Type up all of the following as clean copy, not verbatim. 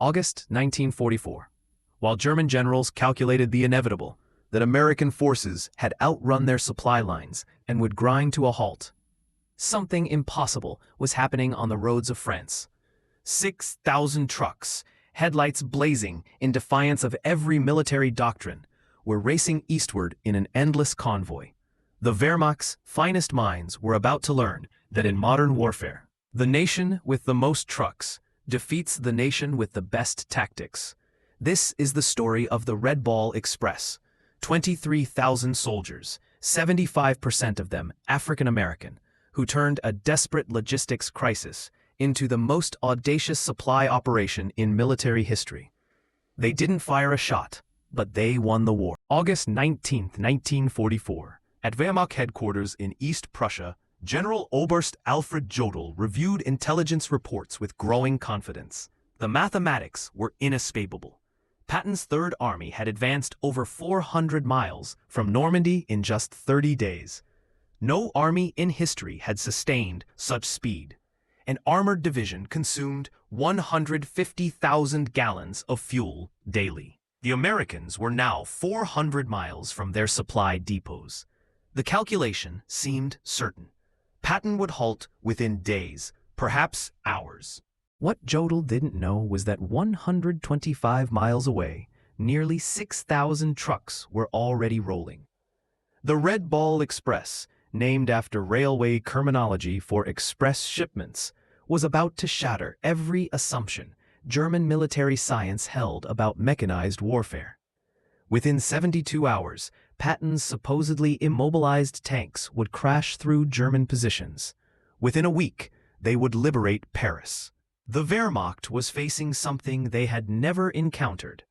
August 1944. While German generals calculated the inevitable, that American forces had outrun their supply lines and would grind to a halt, something impossible was happening on the roads of France. 6,000 trucks, headlights blazing in defiance of every military doctrine, were racing eastward in an endless convoy. The Wehrmacht's finest minds were about to learn that in modern warfare, the nation with the most trucks defeats the nation with the best tactics. This is the story of the Red Ball Express. 23,000 soldiers, 75% of them African American, who turned a desperate logistics crisis into the most audacious supply operation in military history. They didn't fire a shot, but they won the war. August 19, 1944. At Wehrmacht headquarters in East Prussia, General Oberst Alfred Jodl reviewed intelligence reports with growing confidence. The mathematics were inescapable. Patton's Third Army had advanced over 400 miles from Normandy in just 30 days. No army in history had sustained such speed. An armored division consumed 150,000 gallons of fuel daily. The Americans were now 400 miles from their supply depots. The calculation seemed certain. Patton would halt within days, perhaps hours. What Jodl didn't know was that 125 miles away, nearly 6,000 trucks were already rolling. The Red Ball Express, named after railway terminology for express shipments, was about to shatter every assumption German military science held about mechanized warfare. Within 72 hours, Patton's supposedly immobilized tanks would crash through German positions. Within a week, they would liberate Paris. The Wehrmacht was facing something they had never encountered: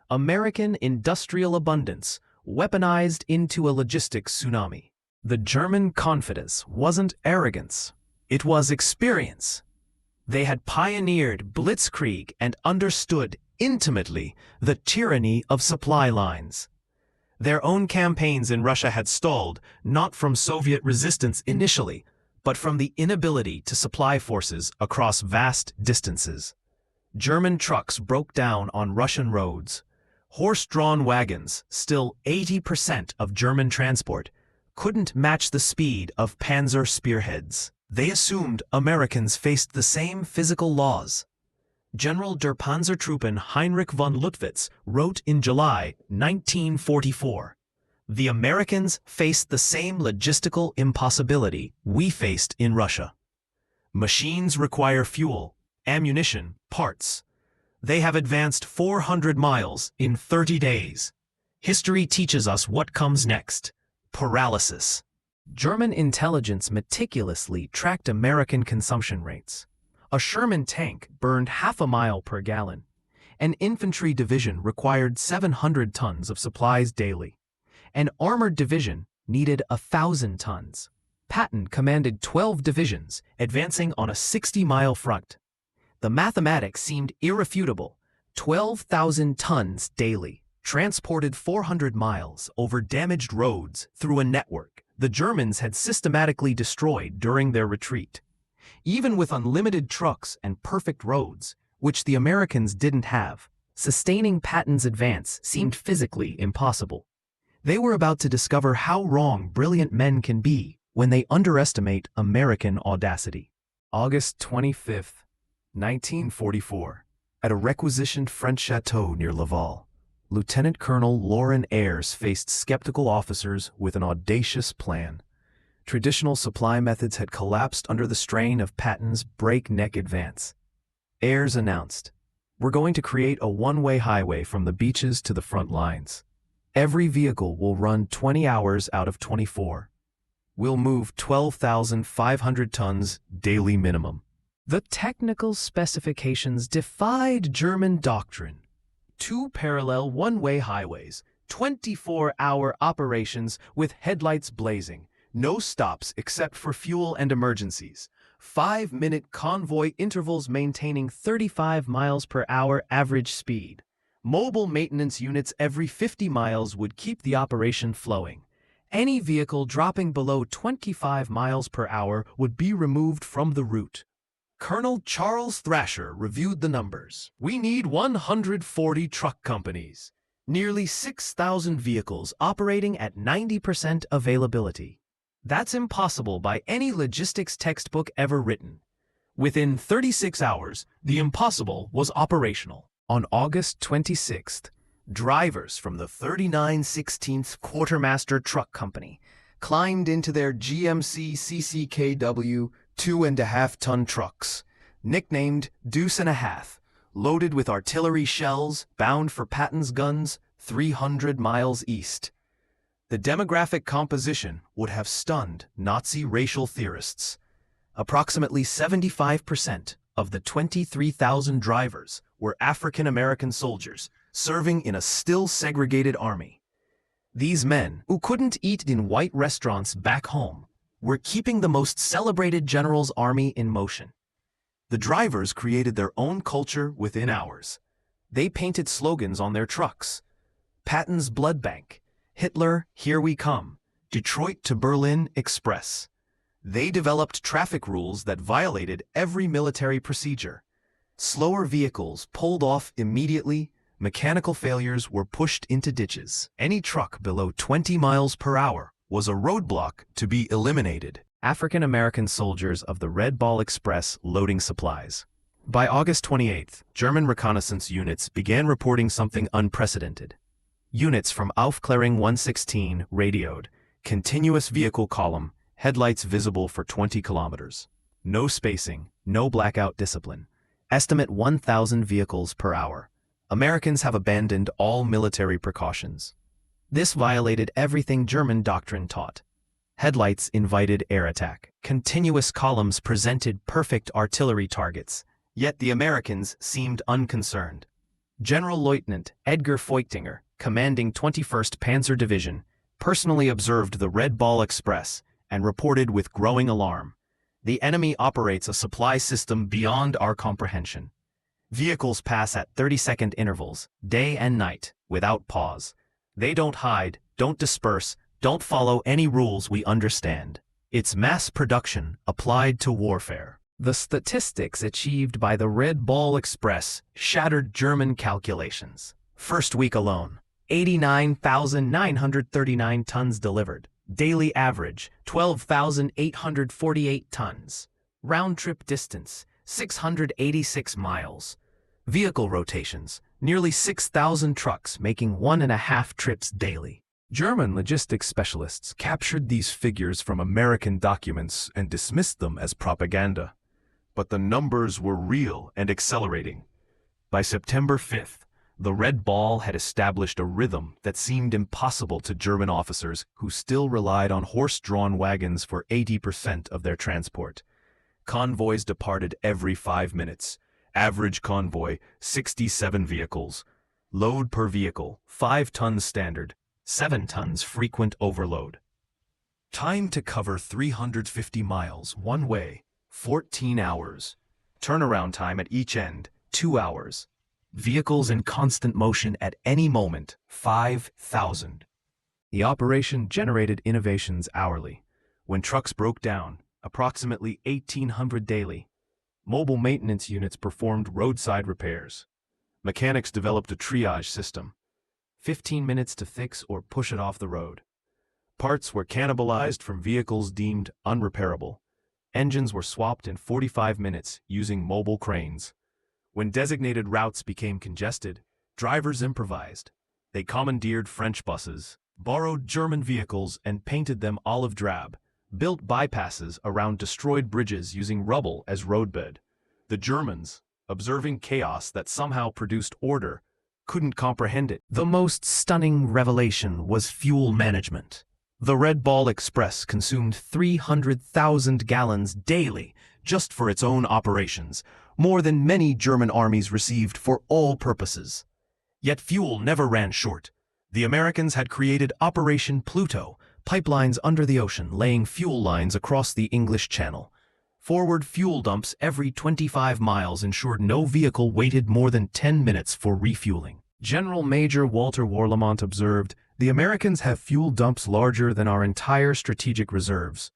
American industrial abundance weaponized into a logistics tsunami. The German confidence wasn't arrogance, it was experience. They had pioneered blitzkrieg and understood intimately the tyranny of supply lines. Their own campaigns in Russia had stalled, not from Soviet resistance initially, but from the inability to supply forces across vast distances. German trucks broke down on Russian roads. Horse-drawn wagons, still 80% of German transport, couldn't match the speed of panzer spearheads. They assumed Americans faced the same physical laws. General der Panzertruppen Heinrich von Luttwitz wrote in July 1944, "The Americans faced the same logistical impossibility we faced in Russia. Machines require fuel, ammunition, parts. They have advanced 400 miles in 30 days. History teaches us what comes next: paralysis." German intelligence meticulously tracked American consumption rates. A Sherman tank burned half a mile per gallon. An infantry division required 700 tons of supplies daily. An armored division needed 1,000 tons. Patton commanded 12 divisions, advancing on a 60-mile front. The mathematics seemed irrefutable. 12,000 tons daily, transported 400 miles over damaged roads through a network the Germans had systematically destroyed during their retreat. Even with unlimited trucks and perfect roads, which the Americans didn't have, sustaining Patton's advance seemed physically impossible. They were about to discover how wrong brilliant men can be when they underestimate American audacity. August 25, 1944. At a requisitioned French chateau near Laval, Lieutenant Colonel Lauren Ayres faced skeptical officers with an audacious plan. Traditional supply methods had collapsed under the strain of Patton's breakneck advance. Ayres announced, "We're going to create a one-way highway from the beaches to the front lines. Every vehicle will run 20 hours out of 24. We'll move 12,500 tons daily minimum." The technical specifications defied German doctrine. 2 parallel one-way highways, 24-hour operations with headlights blazing, no stops except for fuel and emergencies, 5-minute convoy intervals maintaining 35 miles per hour average speed. Mobile maintenance units every 50 miles would keep the operation flowing. Any vehicle dropping below 25 miles per hour would be removed from the route. Colonel Charles Thrasher reviewed the numbers. We need 140 truck companies, nearly 6,000 vehicles operating at 90% availability. That's impossible by any logistics textbook ever written. Within 36 hours, the impossible was operational. On August 26th, drivers from the 3916th Quartermaster Truck Company climbed into their GMC CCKW 2.5-ton trucks, nicknamed Deuce and a Half, loaded with artillery shells bound for Patton's guns 300 miles east. The demographic composition would have stunned Nazi racial theorists. Approximately 75% of the 23,000 drivers were African-American soldiers serving in a still segregated army. These men, who couldn't eat in white restaurants back home, were keeping the most celebrated general's army in motion. The drivers created their own culture within hours. They painted slogans on their trucks. Patton's Blood Bank, Hitler, Here We Come, Detroit to Berlin Express. They developed traffic rules that violated every military procedure. Slower vehicles pulled off immediately, mechanical failures were pushed into ditches. Any truck below 20 miles per hour was a roadblock to be eliminated. African-American soldiers of the Red Ball Express loading supplies. By August 28th, German reconnaissance units began reporting something unprecedented. Units from Aufklärung 116 radioed, continuous vehicle column, headlights visible for 20 kilometers. No spacing, no blackout discipline. Estimate 1,000 vehicles per hour. Americans have abandoned all military precautions. This violated everything German doctrine taught. Headlights invited air attack. Continuous columns presented perfect artillery targets, yet the Americans seemed unconcerned. General Lieutenant Edgar Feuchtinger, commanding 21st Panzer Division, personally observed the Red Ball Express and reported with growing alarm. The enemy operates a supply system beyond our comprehension. Vehicles pass at 30-second intervals, day and night, without pause. They don't hide, don't disperse, don't follow any rules we understand. It's mass production applied to warfare. The statistics achieved by the Red Ball Express shattered German calculations. First week alone, 89,939 tons delivered. Daily average, 12,848 tons. Round-trip distance, 686 miles. Vehicle rotations, nearly 6,000 trucks making 1.5 trips daily. German logistics specialists captured these figures from American documents and dismissed them as propaganda. But the numbers were real and accelerating. By September 5th, the Red Ball had established a rhythm that seemed impossible to German officers who still relied on horse-drawn wagons for 80% of their transport. Convoys departed every 5 minutes. Average convoy, 67 vehicles. Load per vehicle, 5 tons standard, 7 tons frequent overload. Time to cover 350 miles one way, 14 hours. Turnaround time at each end, 2 hours. Vehicles in constant motion at any moment, 5,000. The operation generated innovations hourly. When trucks broke down, approximately 1,800 daily, mobile maintenance units performed roadside repairs. Mechanics developed a triage system. 15 minutes to fix or push it off the road. Parts were cannibalized from vehicles deemed unrepairable. Engines were swapped in 45 minutes using mobile cranes. When designated routes became congested, drivers improvised. They commandeered French buses, borrowed German vehicles and painted them olive drab, built bypasses around destroyed bridges using rubble as roadbed. The Germans, observing chaos that somehow produced order, couldn't comprehend it. The most stunning revelation was fuel management. The Red Ball Express consumed 300,000 gallons daily just for its own operations, more than many German armies received for all purposes. Yet fuel never ran short. The Americans had created Operation Pluto, pipelines under the ocean laying fuel lines across the English Channel. Forward fuel dumps every 25 miles ensured no vehicle waited more than 10 minutes for refueling. General Major Walter Warlimont observed, "The Americans have fuel dumps larger than our entire strategic reserves."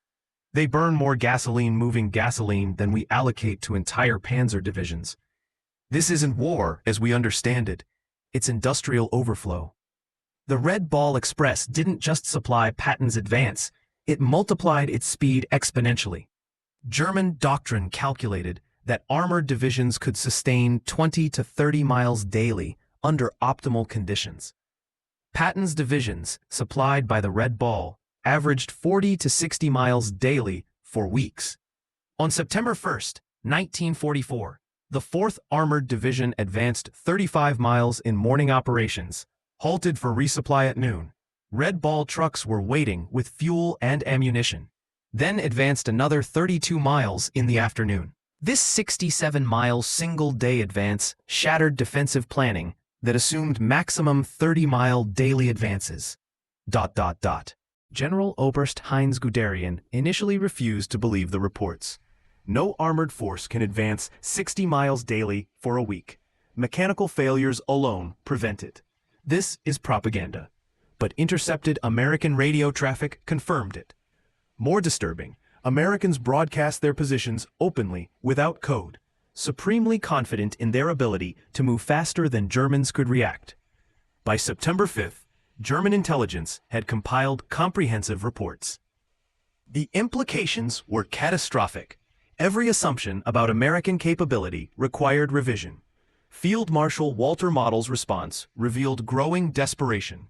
They burn more gasoline moving gasoline than we allocate to entire panzer divisions. This isn't war as we understand it. It's industrial overflow. The Red Ball Express didn't just supply Patton's advance, it multiplied its speed exponentially. German doctrine calculated that armored divisions could sustain 20 to 30 miles daily under optimal conditions. Patton's divisions, supplied by the Red Ball, averaged 40 to 60 miles daily for weeks. On September 1, 1944, the 4th Armored Division advanced 35 miles in morning operations, halted for resupply at noon. Red Ball trucks were waiting with fuel and ammunition, then advanced another 32 miles in the afternoon. This 67-mile single-day advance shattered defensive planning that assumed maximum 30-mile daily advances. General Oberst Heinz Guderian initially refused to believe the reports. No armored force can advance 60 miles daily for a week. Mechanical failures alone prevent it. This is propaganda. But intercepted American radio traffic confirmed it. More disturbing, Americans broadcast their positions openly without code, supremely confident in their ability to move faster than Germans could react. By September 5th, German intelligence had compiled comprehensive reports. The implications were catastrophic. Every assumption about American capability required revision. Field Marshal Walter Model's response revealed growing desperation.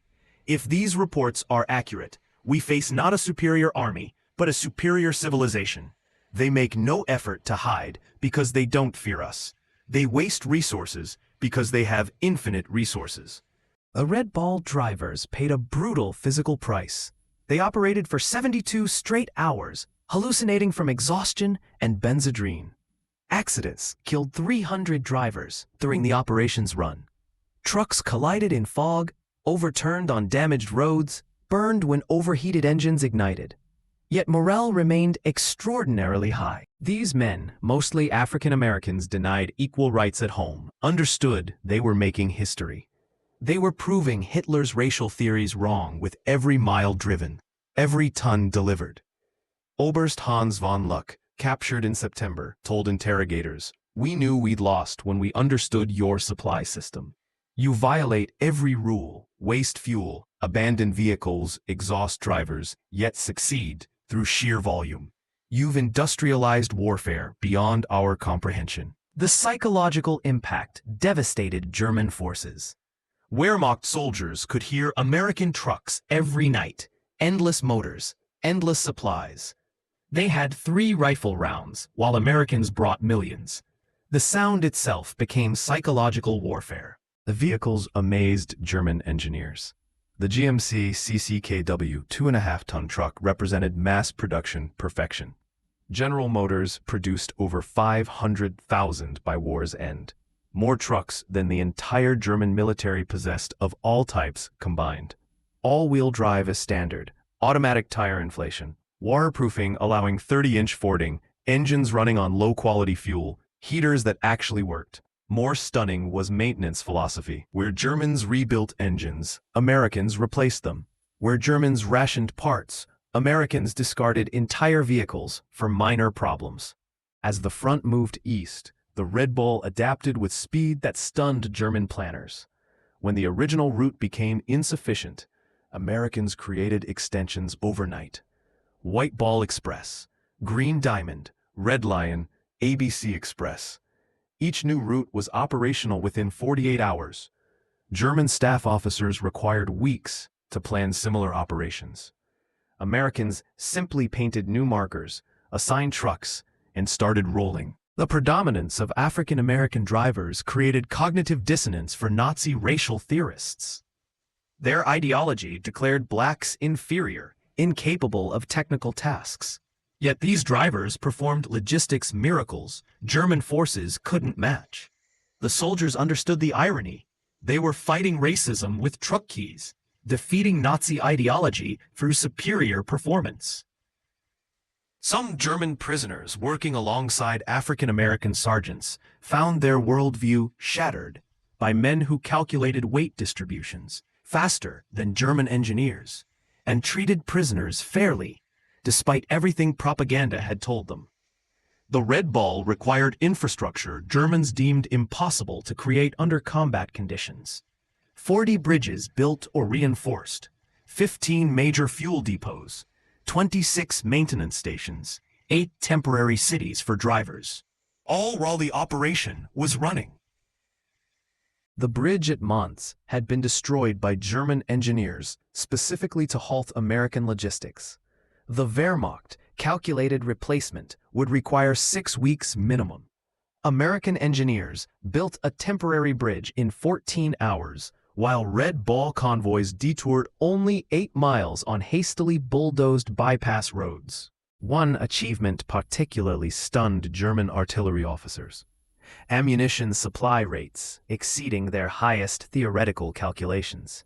If these reports are accurate, we face not a superior army, but a superior civilization. They make no effort to hide because they don't fear us. They waste resources because they have infinite resources. The Red Ball drivers paid a brutal physical price. They operated for 72 straight hours, hallucinating from exhaustion and benzodrine. Accidents killed 300 drivers during the operation's run. Trucks collided in fog, overturned on damaged roads, burned when overheated engines ignited. Yet morale remained extraordinarily high. These men, mostly African Americans denied equal rights at home, understood they were making history. They were proving Hitler's racial theories wrong with every mile driven, every ton delivered. Oberst Hans von Luck, captured in September, told interrogators, "We knew we'd lost when we understood your supply system. You violate every rule, waste fuel, abandon vehicles, exhaust drivers, yet succeed through sheer volume. You've industrialized warfare beyond our comprehension." The psychological impact devastated German forces. Wehrmacht soldiers could hear American trucks every night, endless motors, endless supplies. They had 3 rifle rounds, while Americans brought millions. The sound itself became psychological warfare. The vehicles amazed German engineers. The GMC CCKW 2.5-ton truck represented mass production perfection. General Motors produced over 500,000 by war's end. More trucks than the entire German military possessed of all types combined. All-wheel drive is standard, automatic tire inflation, waterproofing allowing 30-inch fording, engines running on low-quality fuel, heaters that actually worked. More stunning was maintenance philosophy. Where Germans rebuilt engines, Americans replaced them. Where Germans rationed parts, Americans discarded entire vehicles for minor problems. As the front moved east, the Red Bull adapted with speed that stunned German planners. When the original route became insufficient, Americans created extensions overnight. White Ball Express, Green Diamond, Red Lion, ABC Express. Each new route was operational within 48 hours. German staff officers required weeks to plan similar operations. Americans simply painted new markers, assigned trucks, and started rolling. The predominance of African American drivers created cognitive dissonance for Nazi racial theorists. Their ideology declared blacks inferior, incapable of technical tasks. Yet these drivers performed logistics miracles German forces couldn't match. The soldiers understood the irony. They were fighting racism with truck keys, defeating Nazi ideology through superior performance. Some German prisoners working alongside African-American sergeants found their worldview shattered by men who calculated weight distributions faster than German engineers and treated prisoners fairly. despite everything propaganda had told them. The Red Ball required infrastructure Germans deemed impossible to create under combat conditions. 40 bridges built or reinforced, 15 major fuel depots, 26 maintenance stations, 8 temporary cities for drivers, all while the operation was running. The bridge at Mons had been destroyed by German engineers specifically to halt American logistics. The Wehrmacht calculated replacement would require 6 weeks minimum. American engineers built a temporary bridge in 14 hours, while Red Ball convoys detoured only 8 miles on hastily bulldozed bypass roads. One achievement particularly stunned German artillery officers: ammunition supply rates exceeding their highest theoretical calculations.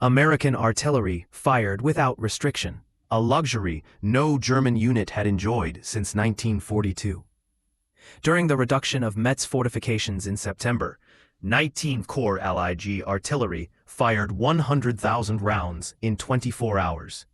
American artillery fired without restriction, a luxury no German unit had enjoyed since 1942. During the reduction of Metz fortifications in September, 19th Corps Allied artillery fired 100,000 rounds in 24 hours.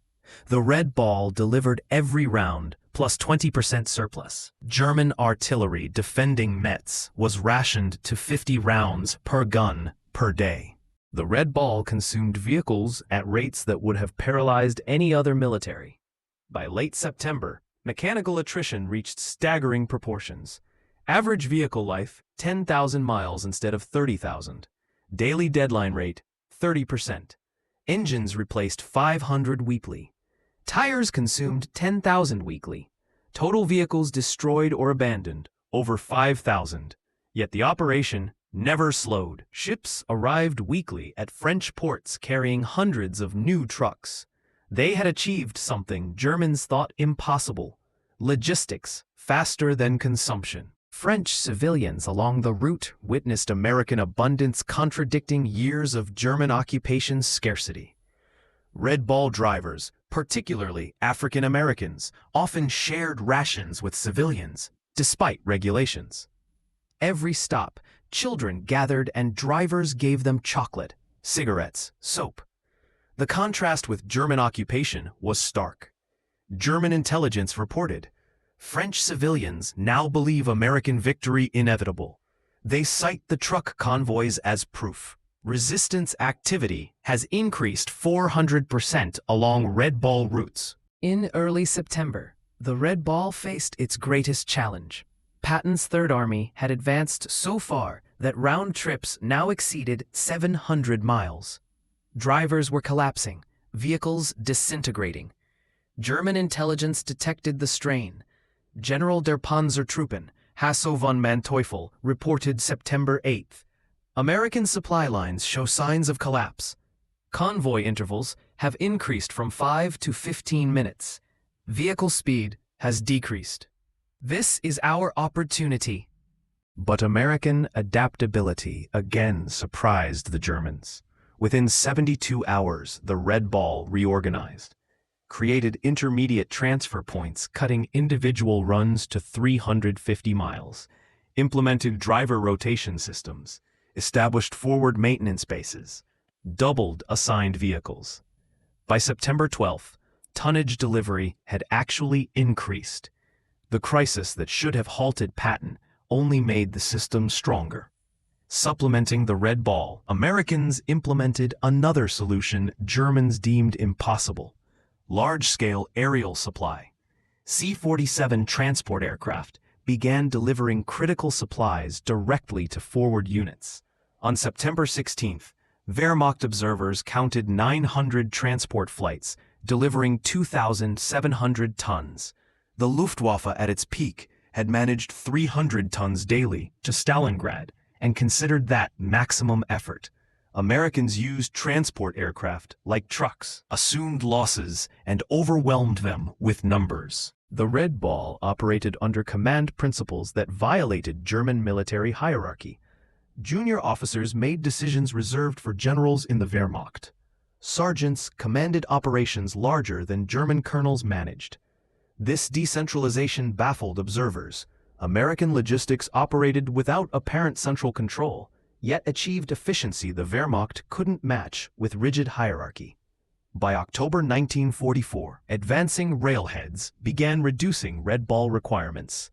The Red Ball delivered every round, plus 20% surplus. German artillery defending Metz was rationed to 50 rounds per gun per day. The Red Ball consumed vehicles at rates that would have paralyzed any other military. By late September, mechanical attrition reached staggering proportions. Average vehicle life, 10,000 miles instead of 30,000. Daily deadline rate, 30%. Engines replaced 500 weekly. Tires consumed 10,000 weekly. Total vehicles destroyed or abandoned, over 5,000. Yet the operation never slowed. Ships arrived weekly at French ports carrying hundreds of new trucks. They had achieved something Germans thought impossible: logistics faster than consumption. French civilians along the route witnessed American abundance contradicting years of German occupation's scarcity. Red Ball drivers, particularly African Americans, often shared rations with civilians, despite regulations. Every stop, children gathered and drivers gave them chocolate, cigarettes, soap. The contrast with German occupation was stark. German intelligence reported, French civilians now believe American victory inevitable. They cite the truck convoys as proof. Resistance activity has increased 400% along Red Ball routes. In early September, the Red Ball faced its greatest challenge. Patton's Third Army had advanced so far that round trips now exceeded 700 miles. Drivers were collapsing, vehicles disintegrating. German intelligence detected the strain. General der Panzertruppen, Hasso von Manteuffel, reported September 8th. American supply lines show signs of collapse. Convoy intervals have increased from 5 to 15 minutes. Vehicle speed has decreased. This is our opportunity. But American adaptability again surprised the Germans. Within 72 hours, the Red Ball reorganized, created intermediate transfer points cutting individual runs to 350 miles, implemented driver rotation systems, established forward maintenance bases, doubled assigned vehicles. By September 12th, tonnage delivery had actually increased. The crisis that should have halted Patton only made the system stronger. Supplementing the Red Ball, Americans implemented another solution Germans deemed impossible: large-scale aerial supply. C-47 transport aircraft began delivering critical supplies directly to forward units. On September 16th, Wehrmacht observers counted 900 transport flights, delivering 2,700 tons. The Luftwaffe at its peak had managed 300 tons daily to Stalingrad and considered that maximum effort. Americans used transport aircraft like trucks, assumed losses, and overwhelmed them with numbers. The Red Ball operated under command principles that violated German military hierarchy. Junior officers made decisions reserved for generals in the Wehrmacht. Sergeants commanded operations larger than German colonels managed. This decentralization baffled observers. American logistics operated without apparent central control, yet achieved efficiency the Wehrmacht couldn't match with rigid hierarchy. By October 1944, advancing railheads began reducing red ball requirements.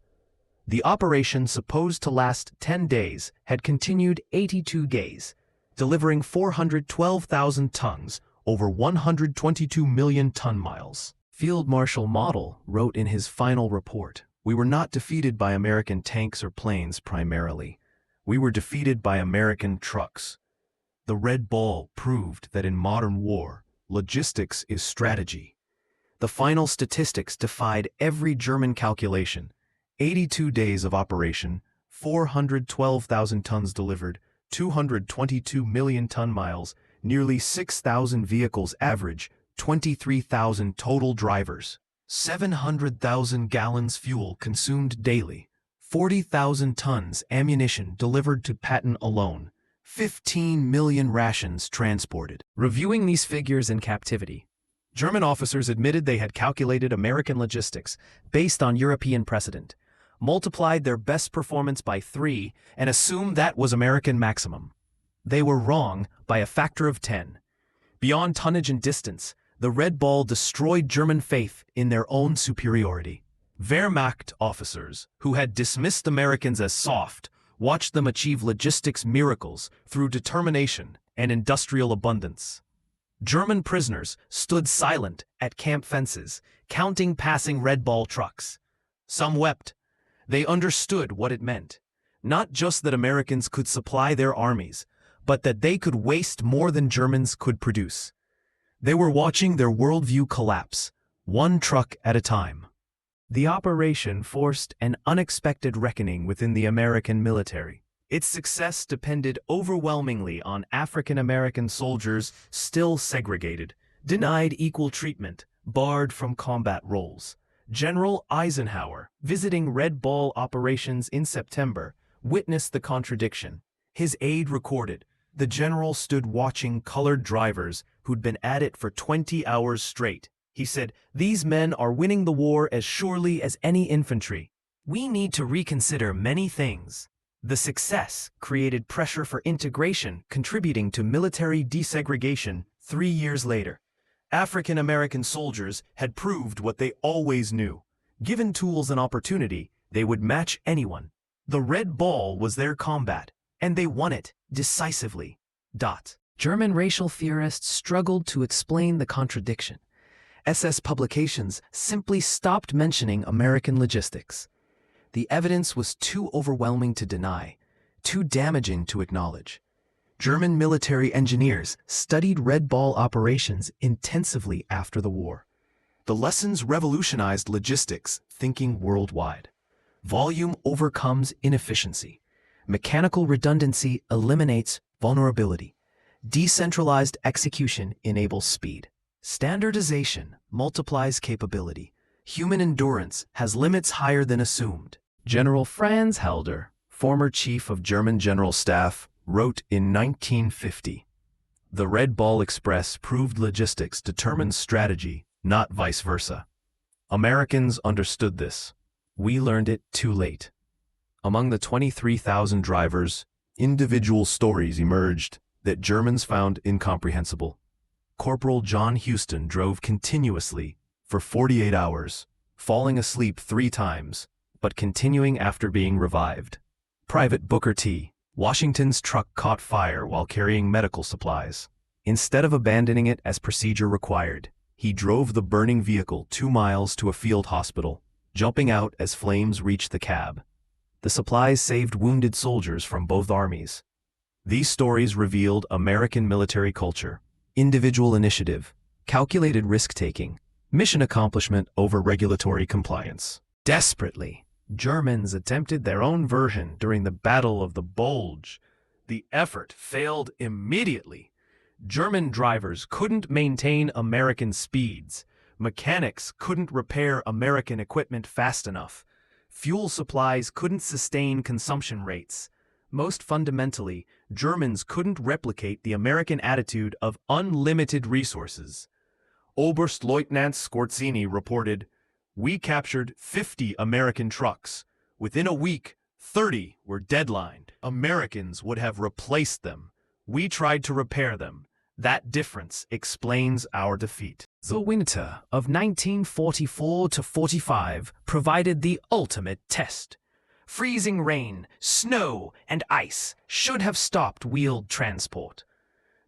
The operation, supposed to last 10 days, had continued 82 days, delivering 412,000 tons over 122 million ton-miles. Field Marshal Model wrote in his final report, "We were not defeated by American tanks or planes primarily. We were defeated by American trucks." The Red Ball proved that in modern war, logistics is strategy. The final statistics defied every German calculation. 82 days of operation, 412,000 tons delivered, 222 million ton-miles, nearly 6,000 vehicles average, 23,000 total drivers, 700,000 gallons fuel consumed daily, 40,000 tons ammunition delivered to Patton alone, 15 million rations transported. Reviewing these figures in captivity, German officers admitted they had calculated American logistics based on European precedent, multiplied their best performance by 3, and assumed that was American maximum. They were wrong by a factor of 10. Beyond tonnage and distance, the Red Ball destroyed German faith in their own superiority. Wehrmacht officers, who had dismissed Americans as soft, watched them achieve logistics miracles through determination and industrial abundance. German prisoners stood silent at camp fences, counting passing Red Ball trucks. Some wept. They understood what it meant. Not just that Americans could supply their armies, but that they could waste more than Germans could produce. They were watching their worldview collapse, one truck at a time. The operation forced an unexpected reckoning within the American military. Its success depended overwhelmingly on African American soldiers still segregated, denied equal treatment, barred from combat roles. General Eisenhower, visiting Red Ball operations in September, witnessed the contradiction. His aide recorded, "The general stood watching colored drivers who'd been at it for 20 hours straight. He said, 'These men are winning the war as surely as any infantry. We need to reconsider many things.'" The success created pressure for integration, contributing to military desegregation 3 years later. African American soldiers had proved what they always knew. Given tools and opportunity, they would match anyone. The Red Ball was their combat, and they won it decisively. German racial theorists struggled to explain the contradiction. SS publications simply stopped mentioning American logistics. The evidence was too overwhelming to deny, too damaging to acknowledge. German military engineers studied Red Ball operations intensively after the war. The lessons revolutionized logistics thinking worldwide. Volume overcomes inefficiency. Mechanical redundancy eliminates vulnerability. Decentralized execution enables speed. Standardization multiplies capability. Human endurance has limits higher than assumed. General Franz Halder, former chief of German General Staff, wrote in 1950, "The Red Ball Express proved logistics determines strategy, not vice versa. Americans understood this. We learned it too late." Among the 23,000 drivers, individual stories emerged that Germans found incomprehensible. Corporal John Houston drove continuously for 48 hours, falling asleep 3 times, but continuing after being revived. Private Booker T. Washington's truck caught fire while carrying medical supplies. Instead of abandoning it as procedure required, he drove the burning vehicle 2 miles to a field hospital, jumping out as flames reached the cab. The supplies saved wounded soldiers from both armies. These stories revealed American military culture, individual initiative, calculated risk-taking, mission accomplishment over regulatory compliance. Desperately, Germans attempted their own version during the Battle of the Bulge. The effort failed immediately. German drivers couldn't maintain American speeds. Mechanics couldn't repair American equipment fast enough. Fuel supplies couldn't sustain consumption rates. Most fundamentally, Germans couldn't replicate the American attitude of unlimited resources. Oberstleutnant Scorzini reported, "We captured 50 American trucks. Within a week, 30 were deadlined. Americans would have replaced them. We tried to repair them. That difference explains our defeat. The winter of 1944 to 45 provided the ultimate test. Freezing rain, snow, and ice should have stopped wheeled transport.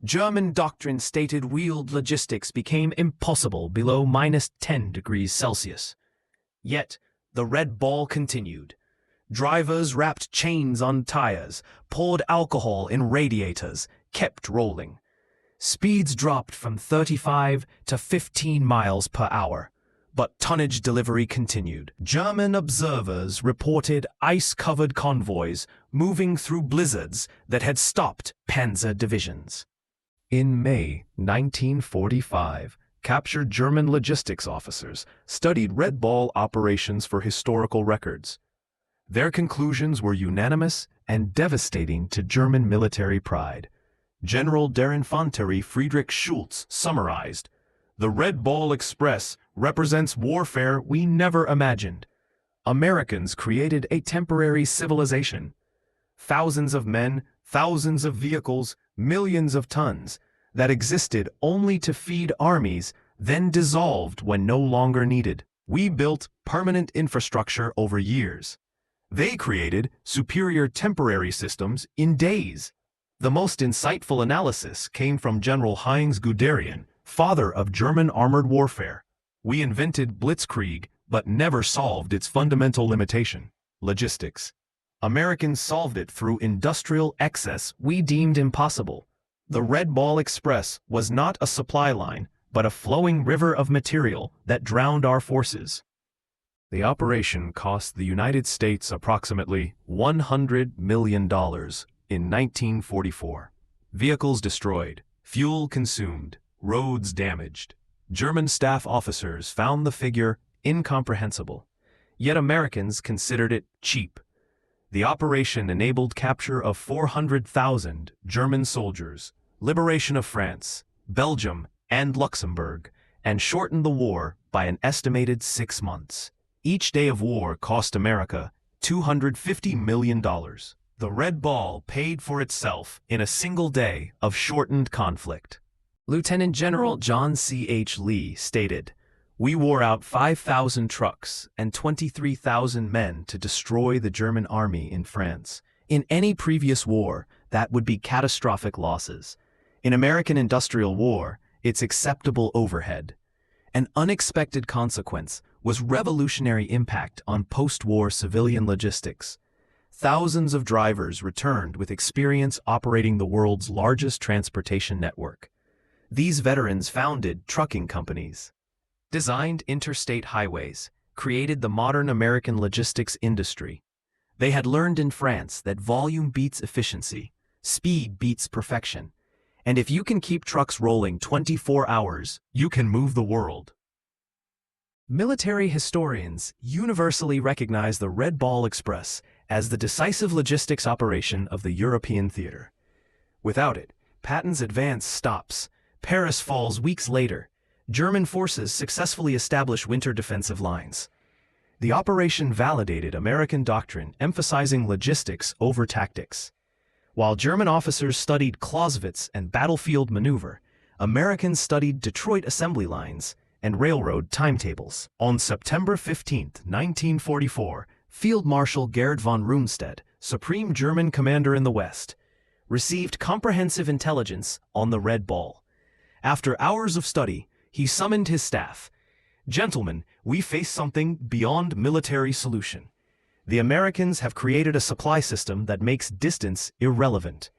German doctrine stated wheeled logistics became impossible below -10 degrees Celsius. Yet, the red ball continued. Drivers wrapped chains on tires, poured alcohol in radiators, kept rolling. Speeds dropped from 35 to 15 miles per hour, but tonnage delivery continued. German observers reported ice-covered convoys moving through blizzards that had stopped panzer divisions. In May 1945, captured German logistics officers studied red ball operations for historical records. Their conclusions were unanimous and devastating to German military pride. General der Infanterie Friedrich Schulz summarized, "The Red Ball Express represents warfare we never imagined. Americans created a temporary civilization. Thousands of men, thousands of vehicles, millions of tons, that existed only to feed armies, then dissolved when no longer needed. We built permanent infrastructure over years. They created superior temporary systems in days." The most insightful analysis came from General Heinz Guderian, father of German armored warfare. "We invented blitzkrieg, but never solved its fundamental limitation, logistics. Americans solved it through industrial excess we deemed impossible. The Red Ball Express was not a supply line, but a flowing river of material that drowned our forces." The operation cost the United States approximately $100 million. In 1944, vehicles destroyed, fuel consumed, roads damaged. German staff officers found the figure incomprehensible, yet Americans considered it cheap. The operation enabled capture of 400,000 German soldiers, liberation of France, Belgium, and Luxembourg, and shortened the war by an estimated 6 months. Each day of war cost America $250 million. The Red Ball paid for itself in a single day of shortened conflict. Lieutenant General John C. H. Lee stated, "We wore out 5,000 trucks and 23,000 men to destroy the German army in France. In any previous war, that would be catastrophic losses. In American industrial war, it's acceptable overhead. An unexpected consequence was revolutionary impact on post-war civilian logistics. Thousands of drivers returned with experience operating the world's largest transportation network. These veterans founded trucking companies, designed interstate highways, created the modern American logistics industry. They had learned in France that volume beats efficiency, speed beats perfection, and if you can keep trucks rolling 24 hours, you can move the world." Military historians universally recognize the Red Ball Express as the decisive logistics operation of the European theater. Without it, Patton's advance stops, Paris falls weeks later, German forces successfully establish winter defensive lines. The operation validated American doctrine emphasizing logistics over tactics. While German officers studied Clausewitz and battlefield maneuver, Americans studied Detroit assembly lines and railroad timetables. On September 15, 1944, Field Marshal Gerd von Rundstedt, Supreme German Commander in the West, received comprehensive intelligence on the Red Ball. After hours of study, he summoned his staff. "Gentlemen, we face something beyond military solution. The Americans have created a supply system that makes distance irrelevant.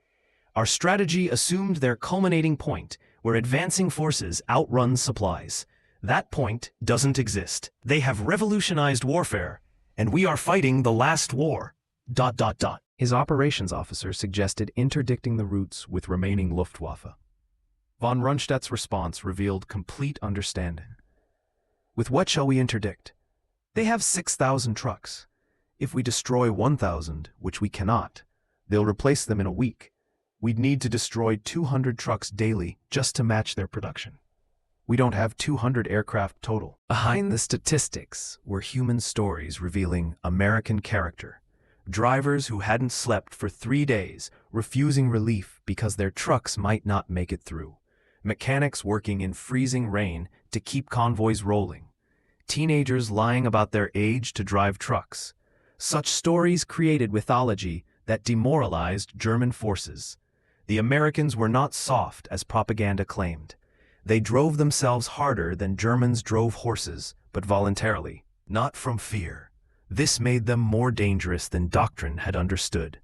Our strategy assumed their culminating point, where advancing forces outrun supplies. That point doesn't exist. They have revolutionized warfare, and we are fighting the last war. ... His operations officer suggested interdicting the routes with remaining Luftwaffe. Von Rundstedt's response revealed complete understanding. "With what shall we interdict? They have 6,000 trucks. If we destroy 1,000, which we cannot, they'll replace them in a week. We'd need to destroy 200 trucks daily just to match their production. We don't have 200 aircraft total." Behind the statistics were human stories revealing American character. Drivers who hadn't slept for 3 days, refusing relief because their trucks might not make it through. mechanics working in freezing rain to keep convoys rolling, teenagers lying about their age to drive trucks. Such stories created mythology that demoralized German forces. The Americans were not soft as propaganda claimed. They drove themselves harder than Germans drove horses, but voluntarily, not from fear. This made them more dangerous than doctrine had understood.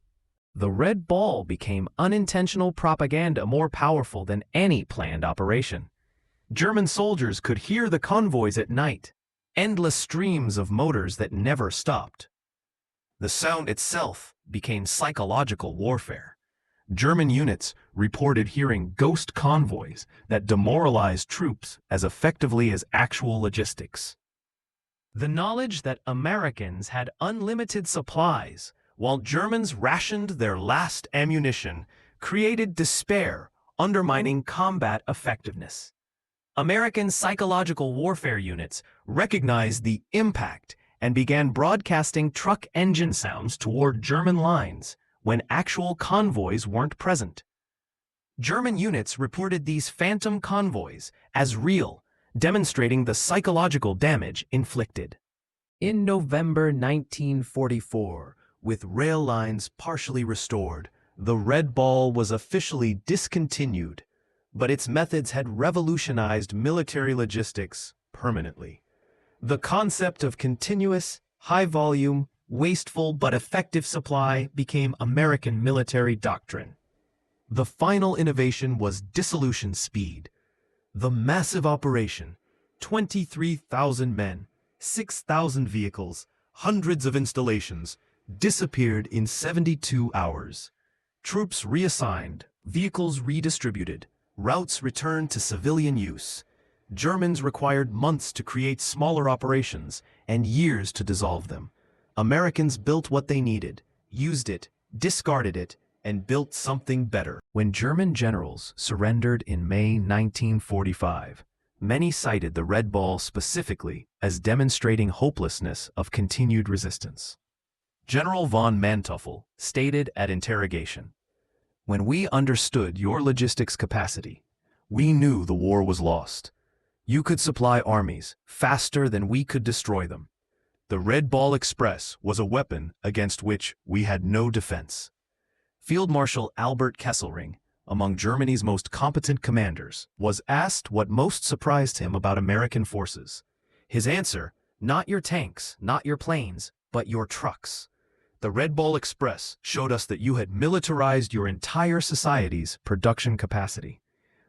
The Red Ball became unintentional propaganda more powerful than any planned operation. German soldiers could hear the convoys at night, endless streams of motors that never stopped. The sound itself became psychological warfare. German units reported hearing ghost convoys that demoralized troops as effectively as actual logistics. The knowledge that Americans had unlimited supplies while Germans rationed their last ammunition created despair, undermining combat effectiveness. American psychological warfare units recognized the impact and began broadcasting truck engine sounds toward German lines when actual convoys weren't present. German units reported these phantom convoys as real, demonstrating the psychological damage inflicted. In November 1944, with rail lines partially restored, the Red Ball was officially discontinued, but its methods had revolutionized military logistics permanently. The concept of continuous, high-volume, wasteful but effective supply became American military doctrine. The final innovation was dissolution speed. The massive operation, 23,000 men, 6,000 vehicles, hundreds of installations, disappeared in 72 hours. Troops reassigned, vehicles redistributed, routes returned to civilian use. Germans required months to create smaller operations and years to dissolve them. Americans built what they needed, used it, discarded it, and built something better. When German generals surrendered in May 1945, many cited the Red Ball specifically as demonstrating hopelessness of continued resistance. General von Manteuffel stated at interrogation, "When we understood your logistics capacity, we knew the war was lost. You could supply armies faster than we could destroy them. The Red Ball Express was a weapon against which we had no defense." Field Marshal Albert Kesselring, among Germany's most competent commanders, was asked what most surprised him about American forces. His answer, "Not your tanks, not your planes, but your trucks. The Red Ball Express showed us that you had militarized your entire society's production capacity.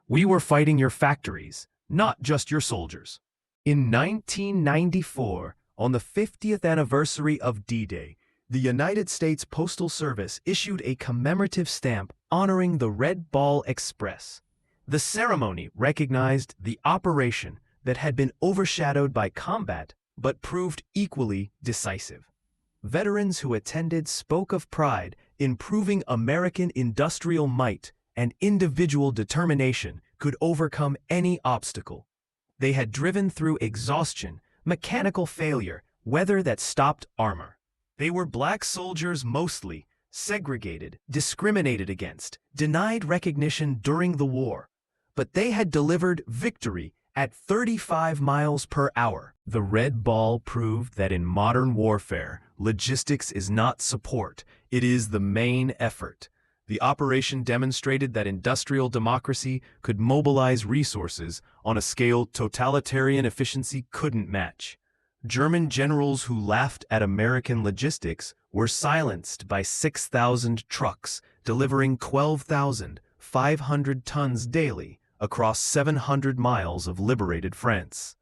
We were fighting your factories, not just your soldiers." In 1994, on the 50th anniversary of D-Day, the United States Postal Service issued a commemorative stamp honoring the Red Ball Express. The ceremony recognized the operation that had been overshadowed by combat but proved equally decisive. Veterans who attended spoke of pride in proving American industrial might and individual determination could overcome any obstacle. They had driven through exhaustion, mechanical failure, weather that stopped armor. They were black soldiers mostly, segregated, discriminated against, denied recognition during the war. But they had delivered victory at 35 miles per hour. The Red Ball proved that in modern warfare, logistics is not support, it is the main effort. The operation demonstrated that industrial democracy could mobilize resources on a scale totalitarian efficiency couldn't match. German generals who laughed at American logistics were silenced by 6,000 trucks delivering 12,500 tons daily across 700 miles of liberated France.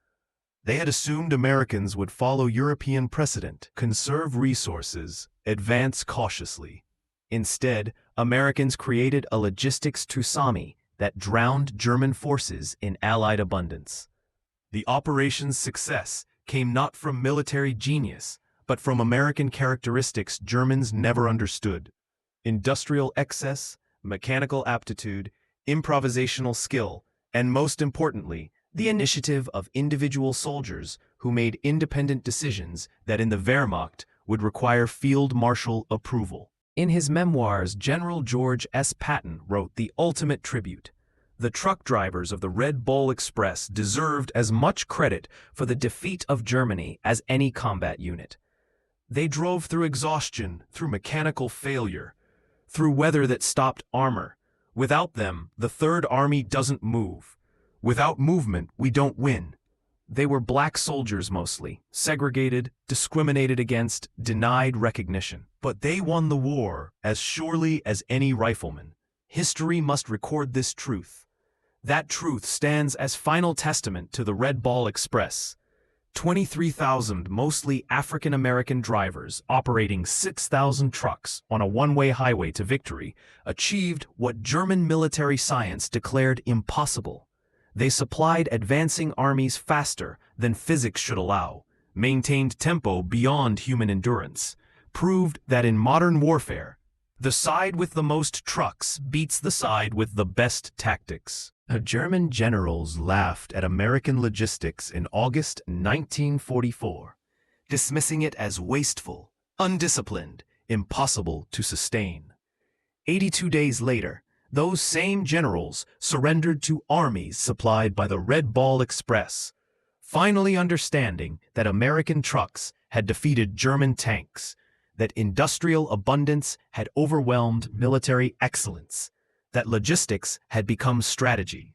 They had assumed Americans would follow European precedent, conserve resources, advance cautiously. Instead, Americans created a logistics tsunami that drowned German forces in Allied abundance. The operation's success came not from military genius, but from American characteristics Germans never understood: industrial excess, mechanical aptitude, improvisational skill, and most importantly, the initiative of individual soldiers who made independent decisions that in the Wehrmacht would require field marshal approval. In his memoirs, General George S. Patton wrote the ultimate tribute. The truck drivers of the Red Bull Express deserved as much credit for the defeat of Germany as any combat unit. They drove through exhaustion, through mechanical failure, through weather that stopped armor. Without them, the Third Army doesn't move. Without movement, we don't win. They were black soldiers mostly, segregated, discriminated against, denied recognition. But they won the war as surely as any rifleman. History must record this truth. That truth stands as final testament to the Red Bull Express. 23,000 mostly African-American drivers operating 6,000 trucks on a one-way highway to victory achieved what German military science declared impossible. They supplied advancing armies faster than physics should allow, maintained tempo beyond human endurance, proved that in modern warfare, the side with the most trucks beats the side with the best tactics. The German generals laughed at American logistics in August 1944, dismissing it as wasteful, undisciplined, impossible to sustain. 82 days later, those same generals surrendered to armies supplied by the Red Bull Express, finally understanding that American trucks had defeated German tanks, that industrial abundance had overwhelmed military excellence, that logistics had become strategy.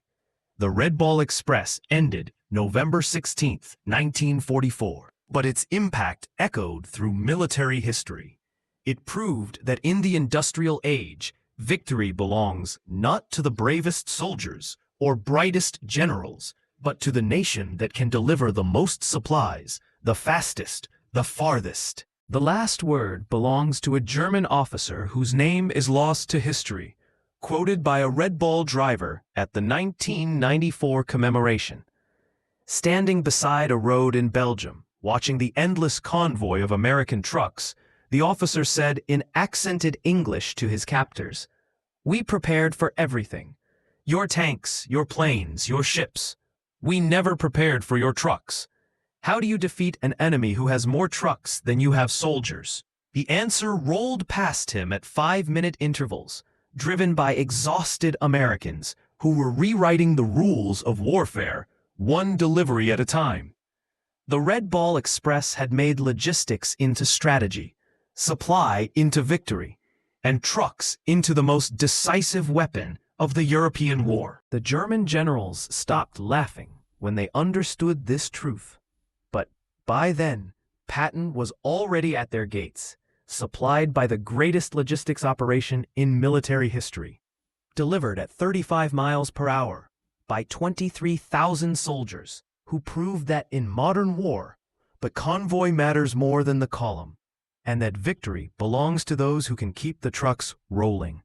The Red Bull Express ended November 16, 1944, but its impact echoed through military history. It proved that in the industrial age, victory belongs not to the bravest soldiers or brightest generals, but to the nation that can deliver the most supplies, the fastest, the farthest. The last word belongs to a German officer whose name is lost to history, quoted by a Red Bull driver at the 1994 commemoration. Standing beside a road in Belgium, watching the endless convoy of American trucks, the officer said in accented English to his captors, "We prepared for everything. Your tanks, your planes, your ships. We never prepared for your trucks. How do you defeat an enemy who has more trucks than you have soldiers?" The answer rolled past him at 5-minute intervals, driven by exhausted Americans who were rewriting the rules of warfare, one delivery at a time. The Red Bull Express had made logistics into strategy, supply into victory, and trucks into the most decisive weapon of the European war. The German generals stopped laughing when they understood this truth. But by then, Patton was already at their gates, supplied by the greatest logistics operation in military history, delivered at 35 miles per hour by 23,000 soldiers who proved that in modern war, the convoy matters more than the column, and that victory belongs to those who can keep the trucks rolling.